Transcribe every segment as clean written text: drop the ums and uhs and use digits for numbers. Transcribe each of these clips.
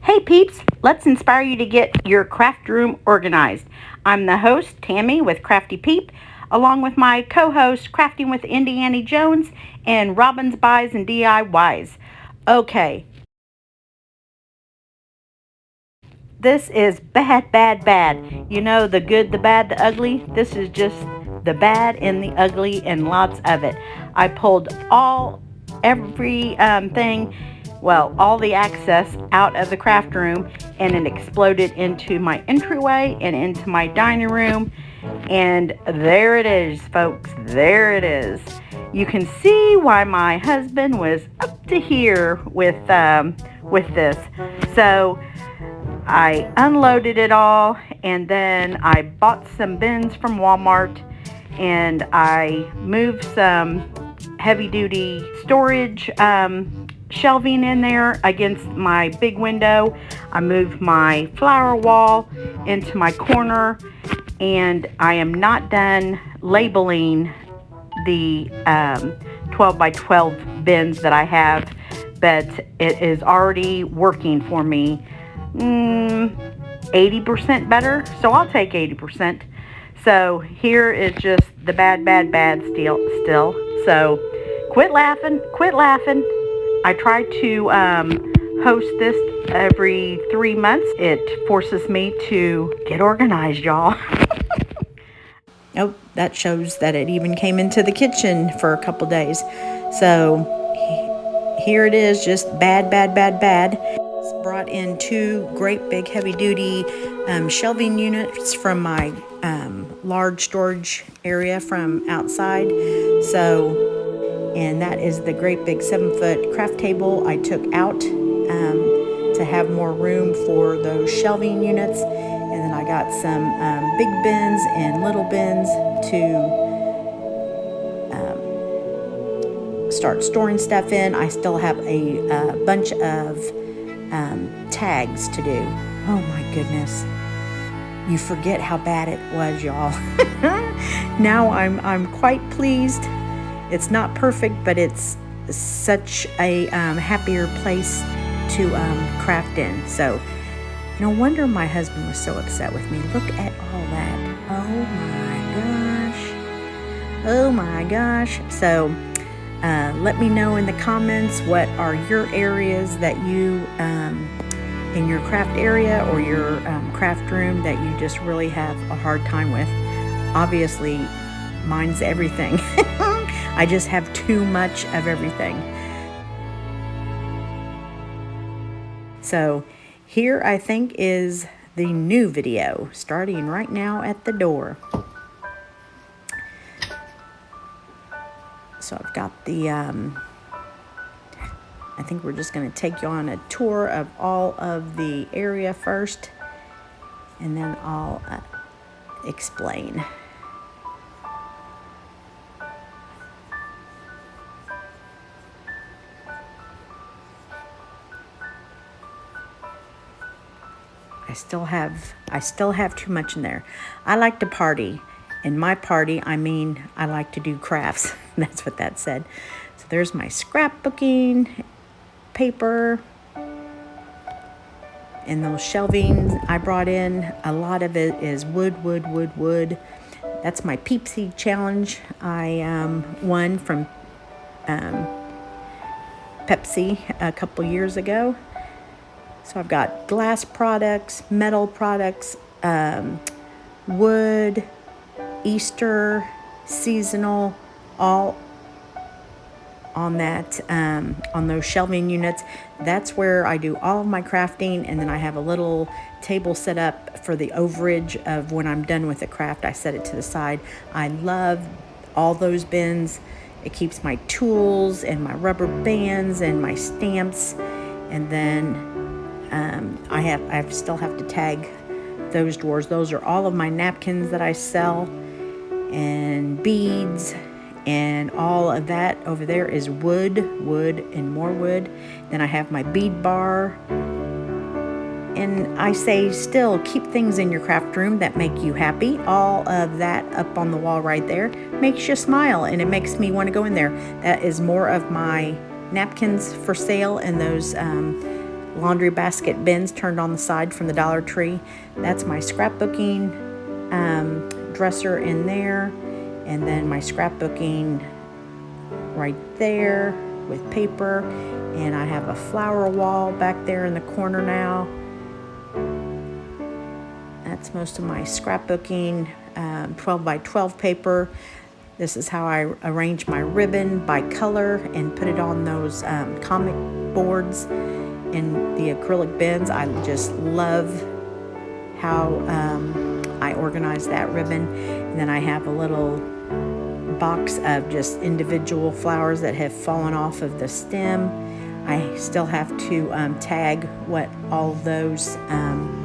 Hey peeps, let's inspire you to get your craft room organized. I'm the host, Tammy with Crafty Peep, along with my co-host, Crafting with Indiana Jones and Robin's Buys and DIYs. Okay, this is bad, bad, bad. You know, the good, the bad, the ugly. This is just the bad and the ugly and lots of it. I pulled every thing, well, all the access out of the craft room, and it exploded into my entryway and into my dining room. And there it is, folks. There it is. You can see why my husband was up to here with this. So I unloaded it all, and then I bought some bins from Walmart, and I moved some heavy duty storage shelving in there against my big window. I moved my flower wall into my corner, and I am not done labeling the 12 by 12 bins that I have, but it is already working for me. 80% better, so I'll take 80%. So here is just the bad, bad, bad still. So quit laughing. I try to host this every 3 months. It forces me to get organized, y'all. Oh, that shows that it even came into the kitchen for a couple days. So here it is, just bad, bad, bad, bad. Brought in two great big heavy duty shelving units from my large storage area from outside. So, and that is the great big 7-foot craft table I took out to have more room for those shelving units. And then I got some big bins and little bins to start storing stuff in. I still have a bunch of tags to do. Oh my goodness. You forget how bad it was, y'all. Now I'm quite pleased. It's not perfect, but it's such a happier place to craft in. So no wonder my husband was so upset with me. Look at all that. Oh my gosh. So let me know in the comments what are your areas that you in your craft area or your craft room that you just really have a hard time with. Obviously mine's everything. I just have too much of everything. So here I think is the new video starting right now at the door. So I've got the, I think we're just going to take you on a tour of all of the area first, and then I'll explain. I still have too much in there. I like to party. In my party, I mean, I like to do crafts. That's what that said. So there's my scrapbooking paper and those shelvings I brought in. A lot of it is wood. That's my Peasy challenge I won from Pepsi a couple years ago. So I've got glass products, metal products, wood, Easter, seasonal, all on that, on those shelving units. That's where I do all of my crafting, and then I have a little table set up for the overage of when I'm done with the craft. I set it to the side. I love all those bins. It keeps my tools and my rubber bands and my stamps, and then I still have to tag those drawers. Those are all of my napkins that I sell, and beads, and all of that over there is wood and more wood. Then I have my bead bar, and I say still keep things in your craft room that make you happy. All of that up on the wall right there makes you smile, and it makes me want to go in there. That is more of my napkins for sale, and those laundry basket bins turned on the side from the Dollar Tree. That's my scrapbooking dresser in there, and then my scrapbooking right there with paper, and I have a flower wall back there in the corner now. That's most of my scrapbooking, 12 by 12 paper. This is how I arrange my ribbon by color and put it on those comic boards in the acrylic bins. I just love how I organize that ribbon. And then I have a little box of just individual flowers that have fallen off of the stem. I still have to tag what all those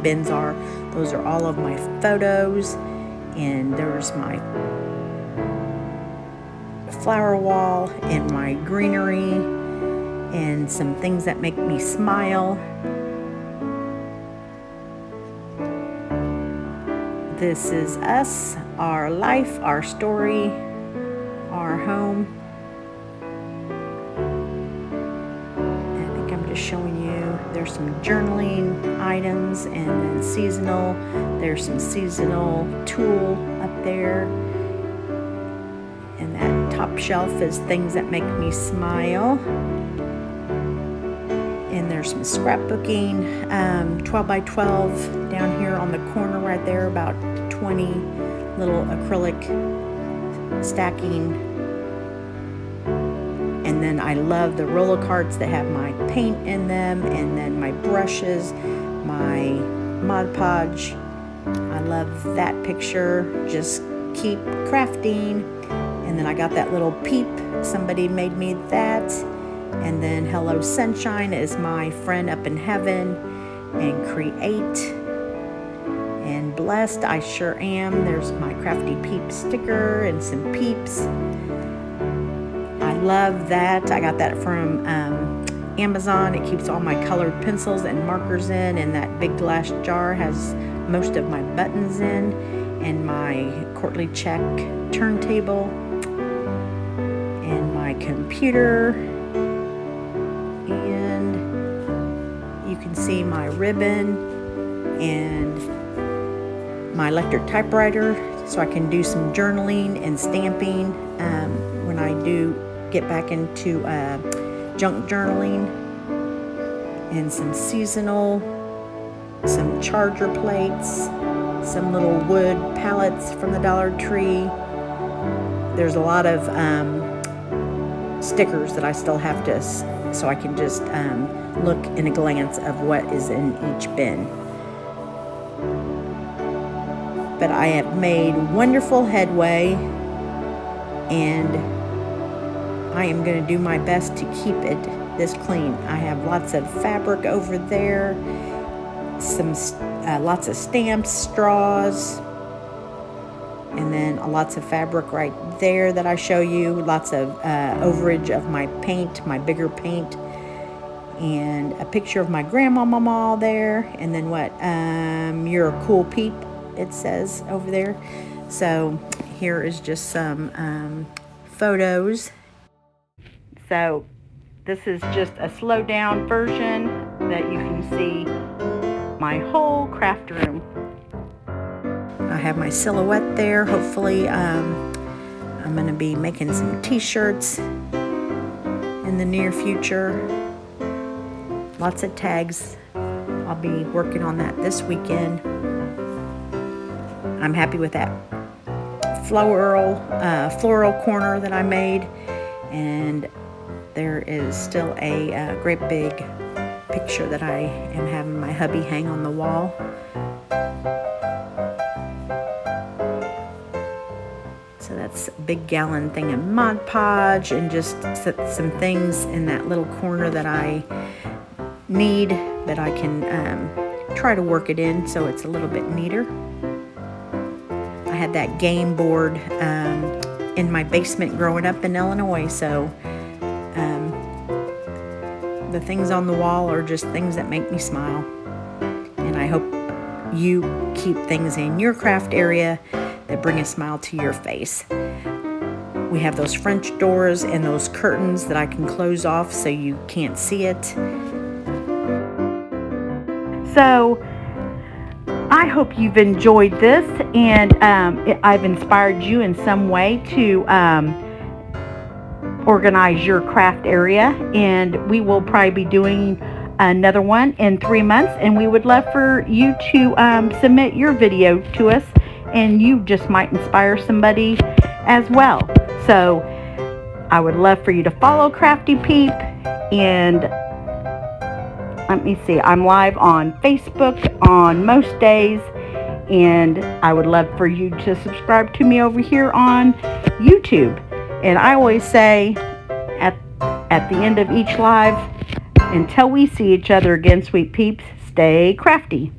bins are. Those are all of my photos, and there's my flower wall and my greenery and some things that make me smile. This is us, our life, our story, our home. I think I'm just showing you, there's some journaling items and then seasonal. There's some seasonal tulle up there. And that top shelf is things that make me smile. And there's some scrapbooking, 12 by 12 down here on the corner right there, about 20 little acrylic stacking. And then I love the roller carts that have my paint in them, and then my brushes, my Mod Podge. I love that picture. Just keep crafting. And then I got that little peep. Somebody made me that. And then Hello Sunshine is my friend up in heaven. And create. And blessed I sure am. There's my crafty peep sticker and some peeps. I love that. I got that from Amazon. It keeps all my colored pencils and markers in. And that big glass jar has most of my buttons in. And my Courtly check turntable. And my computer. And you can see my ribbon and my electric typewriter, so I can do some journaling and stamping when I do get back into junk journaling. And some seasonal, some charger plates, some little wood pallets from the Dollar Tree. There's a lot of stickers that I still have to, so I can just look in a glance of what is in each bin. But I have made wonderful headway, and I am going to do my best to keep it this clean. I have lots of fabric over there, some lots of stamps, straws, and then lots of fabric right there that I show you. Lots of overage of my paint, my bigger paint, and a picture of my grandmama there. And then what? You're a cool peep, it says over there. So here is just some photos. So this is just a slow down version that you can see my whole craft room. I have my silhouette there. Hopefully I'm going to be making some t-shirts in the near future. Lots of tags. I'll be working on that this weekend. I'm happy with that floral corner that I made, and there is still a great big picture that I am having my hubby hang on the wall. So that's a big gallon thing of Mod Podge, and just some things in that little corner that I need, that I can try to work it in so it's a little bit neater. I had that game board in my basement growing up in Illinois, so the things on the wall are just things that make me smile. And I hope you keep things in your craft area that bring a smile to your face. We have those French doors and those curtains that I can close off so you can't see it. So I hope you've enjoyed this, and I've inspired you in some way to organize your craft area, and we will probably be doing another one in 3 months, and we would love for you to submit your video to us, and you just might inspire somebody as well. So I would love for you to follow Crafty Peep, and let me see, I'm live on Facebook on most days, and I would love for you to subscribe to me over here on YouTube. And I always say at the end of each live, until we see each other again, sweet peeps, stay crafty.